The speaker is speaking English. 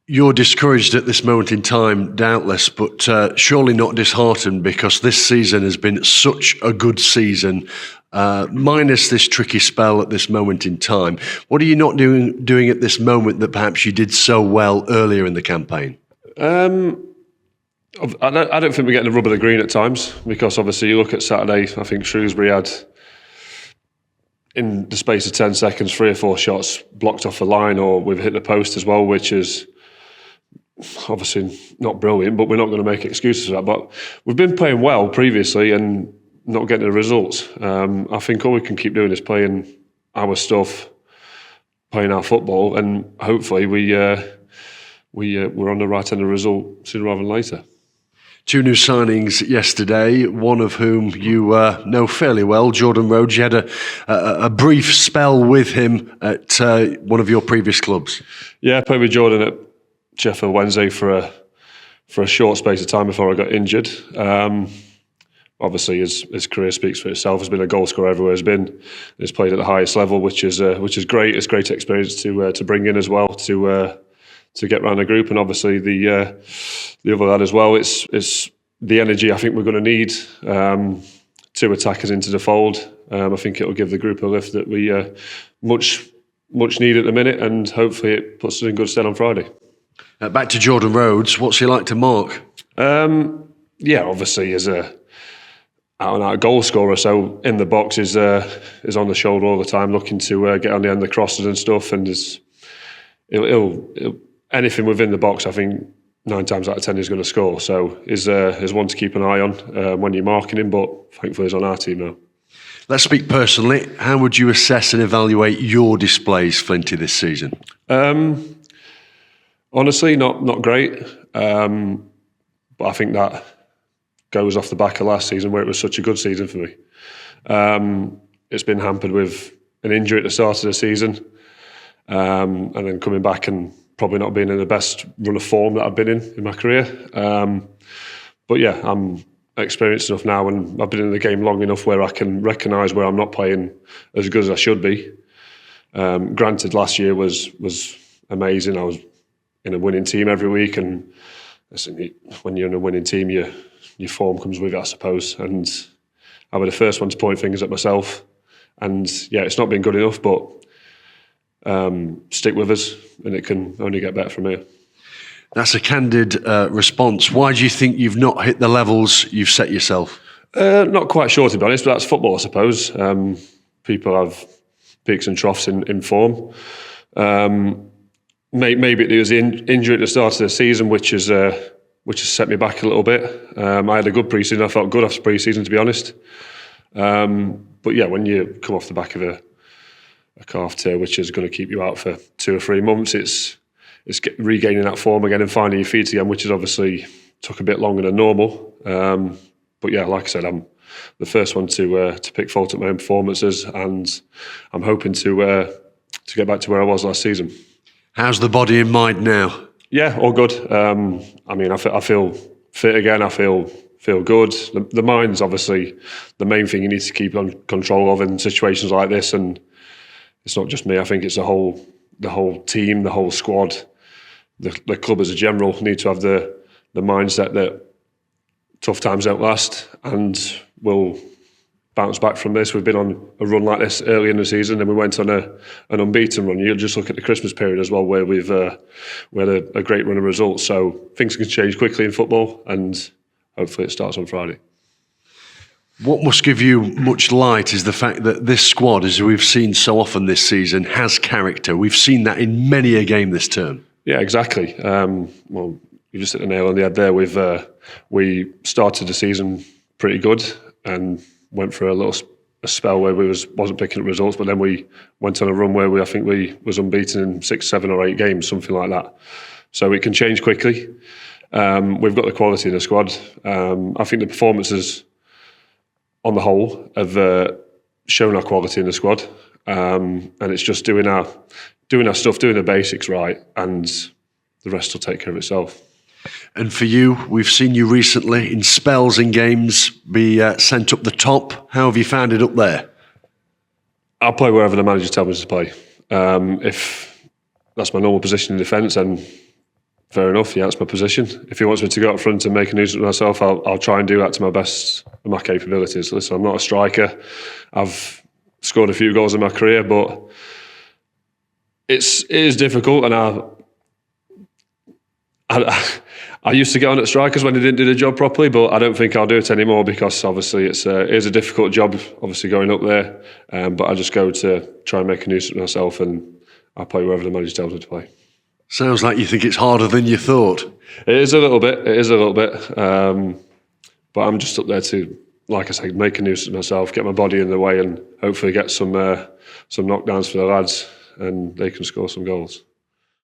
You're discouraged at this moment in time, doubtless, but surely not disheartened, because this season has been such a good season, minus this tricky spell at this moment in time. What are you not doing at this moment that perhaps you did so well earlier in the campaign? I don't think we're getting the rub of the green at times, because obviously you look at Saturday, I think Shrewsbury had, in the space of 10 seconds, 3 or 4 shots blocked off the line, or we've hit the post as well, which is obviously not brilliant, but we're not going to make excuses for that. But we've been playing well previously and not getting the results. I think all we can keep doing is playing our stuff, playing our football, and hopefully we're on the right end of the result sooner rather than later. 2 new signings yesterday, one of whom you know fairly well, Jordan Rhodes. You had a brief spell with him at one of your previous clubs. Yeah, I played with Jordan at Sheffield Wednesday for a short space of time before I got injured. Obviously, his career speaks for itself. He's been a goal scorer everywhere he's been. He's played at the highest level, which is great. It's great experience to bring in as well to get around the group, and obviously the other lad as well. It's the energy I think we're going to need. 2 attackers into the fold. I think it'll give the group a lift that we much need at the minute, and hopefully it puts us in good stead on Friday. Back to Jordan Rhodes. What's he like to mark? Yeah, obviously as a out-and-out goal scorer, so in the box is on the shoulder all the time, looking to get on the end of the crosses and stuff, and he'll anything within the box, I think 9 times out of 10 he's going to score. So is one to keep an eye on when you're marking him, but thankfully he's on our team now. Let's speak personally. How would you assess and evaluate your displays, Flinty, this season? Honestly, not great. But I think that goes off the back of last season, where it was such a good season for me. It's been hampered with an injury at the start of the season, and then coming back and probably not being in the best run of form that I've been in my career. But yeah, I'm experienced enough now, and I've been in the game long enough where I can recognise where I'm not playing as good as I should be. Granted, last year was amazing. I was in a winning team every week, and listen, when you're in a winning team, your form comes with it, I suppose. And I was the first one to point fingers at myself. And yeah, it's not been good enough, but stick with us, and it can only get better from here. That's a candid response. Why do you think you've not hit the levels you've set yourself? Not quite sure, to be honest, but that's football, I suppose. People have peaks and troughs in form. Maybe there was an injury at the start of the season, which has set me back a little bit. I had a good pre-season. I felt good after pre-season, to be honest. But yeah, when you come off the back of a calf tear, which is going to keep you out for 2 or 3 months, it's regaining that form again and finding your feet again, which is obviously took a bit longer than normal. But yeah, like I said, I'm the first one to pick fault at my own performances, and I'm hoping to get back to where I was last season. How's the body and mind now? Yeah, all good. I mean, I feel fit again. I feel good. The mind's obviously the main thing you need to keep on control of in situations like this, and it's not just me. I think it's the whole team, the whole squad, the club as a general need to have the mindset that tough times don't last, and we'll bounce back from this. We've been on a run like this early in the season, and we went on an unbeaten run. You'll just look at the Christmas period as well, where we had a great run of results. So things can change quickly in football, and hopefully it starts on Friday. What must give you much light is the fact that this squad, as we've seen so often this season, has character. We've seen that in many a game this term. Yeah, exactly. Well, you just hit the nail on the head there. We started the season pretty good and went for a spell where we wasn't picking up results, but then we went on a run where I think we was unbeaten in 6, 7 or 8 games, something like that. So it can change quickly. We've got the quality in the squad. I think the performances on the whole have shown our quality in the squad, and it's just doing our stuff, doing the basics right, and the rest will take care of itself. And for you, we've seen you recently in spells in games be sent up the top. How have you found it up there? I'll play wherever the manager tells me to play. If that's my normal position in defence, then fair enough. Yeah, that's my position. If he wants me to go up front and make a nuisance of myself, I'll try and do that to my best of my capabilities. Listen, I'm not a striker. I've scored a few goals in my career, but it is difficult, and I used to get on at strikers when they didn't do the job properly, but I don't think I'll do it anymore, because obviously it is a difficult job, obviously going up there. But I just go to try and make a nuisance of myself, and I play wherever the manager tells me to play. Sounds like you think it's harder than you thought. It is a little bit. But I'm just up there to, like I say, make a nuisance of myself, get my body in the way, and hopefully get some knockdowns for the lads, and they can score some goals.